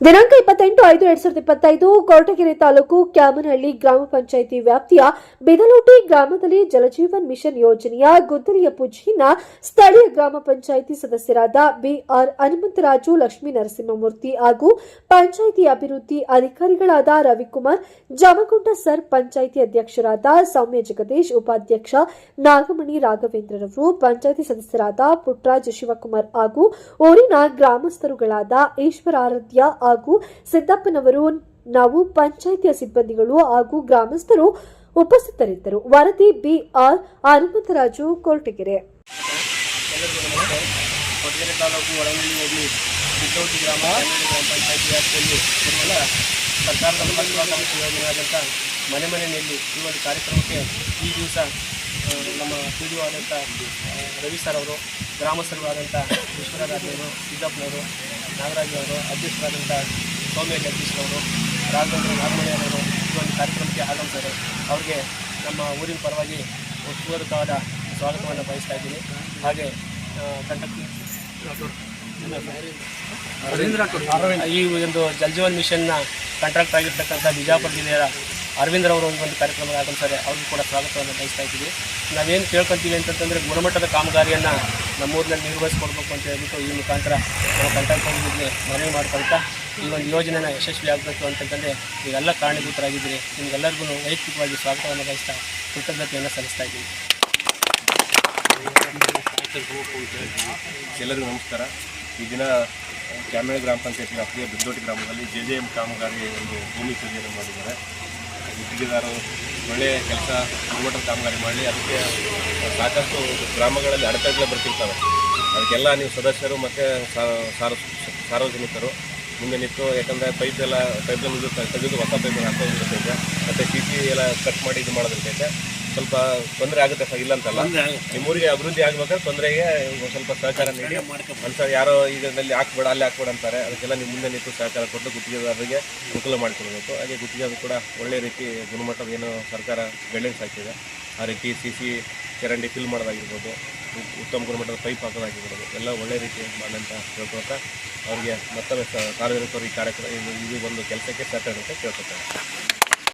ದಿನಾಂಕ 28/5/2025 ಕೊರಟಗೆರೆ ತಾಲೂಕು ಕ್ಯಾಮನಹಳ್ಳಿ ಗ್ರಾಮ ಪಂಚಾಯಿತಿ ವ್ಯಾಪ್ತಿಯ ಬಿದಲೋಟಿ ಗ್ರಾಮದಲ್ಲಿ ಜಲಜೀವನ್ ಮಿಷನ್ ಯೋಜನೆಯ ಗುದ್ದಲಿಯ ಪೂಜೆಯನ್ನು ಸ್ಥಳೀಯ ಗ್ರಾಮ ಪಂಚಾಯಿತಿ ಸದಸ್ಯರಾದ ಬಿಆರ್ ಹನುಮಂತರಾಜು, ಲಕ್ಷ್ಮೀ ನರಸಿಂಹಮೂರ್ತಿ ಹಾಗೂ ಪಂಚಾಯಿತಿ ಅಭಿವೃದ್ಧಿ ಅಧಿಕಾರಿಗಳಾದ ರವಿಕುಮಾರ್, ಜಮಗುಂಡ ಸರ್ ಪಂಚಾಯಿತಿ ಅಧ್ಯಕ್ಷರಾದ ಸೌಮ್ಯ ಜಗದೀಶ್, ಉಪಾಧ್ಯಕ್ಷ ನಾಗಮಣಿ ರಾಘವೇಂದ್ರರವರು, ಪಂಚಾಯಿತಿ ಸದಸ್ಯರಾದ ಪುಟ್ಟರಾಜ್ ಶಿವಕುಮಾರ್ ಹಾಗೂ ಊರಿನ ಗ್ರಾಮಸ್ಥರುಗಳಾದ ಈಶ್ವರಾರಾಧ್ಯ ಹಾಗೂ ಸಿದ್ದಪ್ಪನವರು, ನಾವು ಪಂಚಾಯಿತಿಯ ಸಿಬ್ಬಂದಿಗಳು ಹಾಗೂ ಗ್ರಾಮಸ್ಥರು ಉಪಸ್ಥಿತರಿದ್ದರು. ವರದಿ ಬಿಆರ್ ಹನುಮಂತರಾಜು, ಕೊರಟಗೆರೆ. ಕೊರಟಗೆರೆ ತಾಲೂಕು ಒಳಂಗಳಿ ಹೋಬಳಿ ಬಿದ್ದೋಟಿ ಗ್ರಾಮ ಪಂಚಾಯಿತಿ ವ್ಯಾಪ್ತಿಯಲ್ಲಿ ಸರ್ಕಾರದ ಮಹತ್ವಾಕಾಂಕ್ಷಿ ಯೋಜನೆಯಾದಂಥ ಮನೆ ಮನೆಯಲ್ಲಿ ಈ ಒಂದು ಕಾರ್ಯಕ್ರಮಕ್ಕೆ ಈ ದಿವಸ ನಮ್ಮ PDO ಆದಂಥ ರವಿ ಸರ್ ಅವರು, ಗ್ರಾಮಸ್ಥರು ಆದಂಥ ಈಶ್ವರರಾಜವರು, ಸಿದ್ದಪ್ಪನವರು, ನಾಗರಾಜ್ ಅವರು, ಅಧ್ಯಕ್ಷರಾದಂಥ ಸೌಮ್ಯ ಜಗದೀಶ್ರವರು, ರಾಘವೇಂದ್ರ ನಾಗಮಣಿಯವರು ಈ ಒಂದು ಕಾರ್ಯಕ್ರಮಕ್ಕೆ ಆಗಮಿಸಿದ್ದಾರೆ. ಅವರಿಗೆ ನಮ್ಮ ಊರಿನ ಪರವಾಗಿ ಪೂರಕವಾದ ಸ್ವಾಗತವನ್ನು ಬಯಸ್ತಾ ಇದ್ದೀನಿ. ಹಾಗೆ ಈ ಒಂದು ಜಲಜೀವನ್ ಮಿಷನ್ನ ಕಾಂಟ್ರಾಕ್ಟ್ ಆಗಿರ್ತಕ್ಕಂಥ ಬಿಜಾಪುರ ಜಿಲ್ಲೆಯ ಅರವಿಂದ್ರ ಅವರು ಒಂದು ಕಾರ್ಯಕ್ರಮಕ್ಕೆ ಆಗಮಿಸ್ತಾರೆ. ಅವ್ರಿಗೂ ಕೂಡ ಸ್ವಾಗತವನ್ನು ಬಯಸ್ತಾ ಇದ್ದೀವಿ. ನಾವೇನು ಕೇಳ್ಕೊತೀವಿ ಅಂತಂದರೆ ಗುಣಮಟ್ಟದ ಕಾಮಗಾರಿಯನ್ನು ನಮ್ಮೂರಿನಲ್ಲಿ ನಿರ್ವಹಿಸ್ಕೊಡ್ಬೇಕು ಅಂತ ಹೇಳ್ಬಿಟ್ಟು ಈ ಮುಖಾಂತರ ನಾವು ಕಾಂಟ್ರಾಕ್ಟ್ ಹೋಗಿದ್ವಿ ಮನವಿ ಮಾಡ್ಕೊಳ್ತಾ ಈ ಒಂದು ಯೋಜನೆನ ಯಶಸ್ವಿ ಆಗಬೇಕು ಅಂತಂದರೆ ನೀವೆಲ್ಲ ಕಾರಣೀಭೂತರಾಗಿದ್ದೀರಿ. ನಿಮಗೆಲ್ಲರಿಗೂ ವೈಯಕ್ತಿಕವಾಗಿ ಸ್ವಾಗತವನ್ನು ಬಯಸ್ತಾ ಕೃತಜ್ಞತೆಯನ್ನು ಸಲ್ಲಿಸ್ತಾ ಇದ್ದೀನಿ. ಎಲ್ಲರಿಗೂ ನಮಸ್ಕಾರ. ಈ ದಿನ ಕ್ಯಾಮನಹಳ್ಳಿ ಗ್ರಾಮ ಪಂಚಾಯತ್ ವ್ಯಾಪ್ತಿಯ ಬಿದ್ದೋಟಿ ಗ್ರಾಮದಲ್ಲಿ JJM ಕಾಮಗಾರಿ ಒಂದು ಭೂಮಿ ಪೂಜೆಯನ್ನು ಮಾಡಿದ್ದಾರೆ. ಗುತ್ತಿಗೆದಾರರು ಒಳ್ಳೆಯ ಕೆಲಸ ಗುಣಮಟ್ಟದ ಕಾಮಗಾರಿ ಮಾಡಿ ಅದಕ್ಕೆ ಸಾಕಷ್ಟು ಗ್ರಾಮಗಳಲ್ಲಿ ಅಡೆತಡೆಗಳು ಬರ್ತಿರ್ತವೆ. ಅದಕ್ಕೆಲ್ಲ ನೀವು ಸದಸ್ಯರು ಮತ್ತು ಸಾರ್ವಜನಿಕರು ಮುಂದೆ ನಿಂತು, ಯಾಕಂದರೆ ಪೈಪ್ಲೈನ್ ತೆಗೆದು ಹೊಸ ಪೈಪ್ಲೈನ್ ಹಾಕೋದಿರ್ತೈತೆ ಮತ್ತು CC ಎಲ್ಲ ಕಟ್ ಮಾಡಿ ಇದು ಮಾಡೋದಿರ್ತೈತೆ. ಸ್ವಲ್ಪ ತೊಂದರೆ ಆಗುತ್ತೆ ಸರ್, ಇಲ್ಲ ಅಂತಲ್ಲ. ನಿಮ್ಮೂರಿಗೆ ಅಭಿವೃದ್ಧಿ ಆಗಬೇಕಾದ್ರೆ ತೊಂದರೆಗೆ ಸ್ವಲ್ಪ ಸಹಕಾರ ನೀಡಿ ಅಂತ ಯಾರೋ ಇದರಲ್ಲಿ ಹಾಕ್ಬೇಡ ಅಲ್ಲಿ ಹಾಕ್ಬೇಡ ಅಂತಾರೆ. ಅದಕ್ಕೆಲ್ಲ ನೀವು ಮುಂದೆ ನಿಂತು ಸಹಕಾರ ಕೊಟ್ಟು ಗುತ್ತಿಗೆದಾರರಿಗೆ ಅನುಕೂಲ ಮಾಡಿಕೊಡ್ಬೇಕು. ಹಾಗೆ ಗುತ್ತಿಗೆದಾರರು ಕೂಡ ಒಳ್ಳೆ ರೀತಿ ಗುಣಮಟ್ಟದ ಏನು ಸರ್ಕಾರ ಗೈಡ್ಲೈನ್ಸ್ ಹಾಕಿದೆ ಆ ರೀತಿ CC ಚರಂಡಿ ಫಿಲ್ ಮಾಡೋದಾಗಿರ್ಬೋದು, ಉತ್ತಮ ಗುಣಮಟ್ಟದ ಪೈಪ್ ಹಾಕೋದಾಗಿರ್ಬೋದು, ಎಲ್ಲ ಒಳ್ಳೆ ರೀತಿ ಮಾಡಂತ ಕೇಳ್ಕೊಳ್ತಾ ಅವ್ರಿಗೆ ಮತ್ತೊಮ್ಮೆ ಸಾರ್ವಜನಿಕರು ಈ ಕಾರ್ಯಕ್ರಮ ಇದು ಒಂದು ಕೆಲಸಕ್ಕೆ ಸಹಕರಿಸುತ್ತೆ ಕೇಳ್ಕೊತಾರೆ.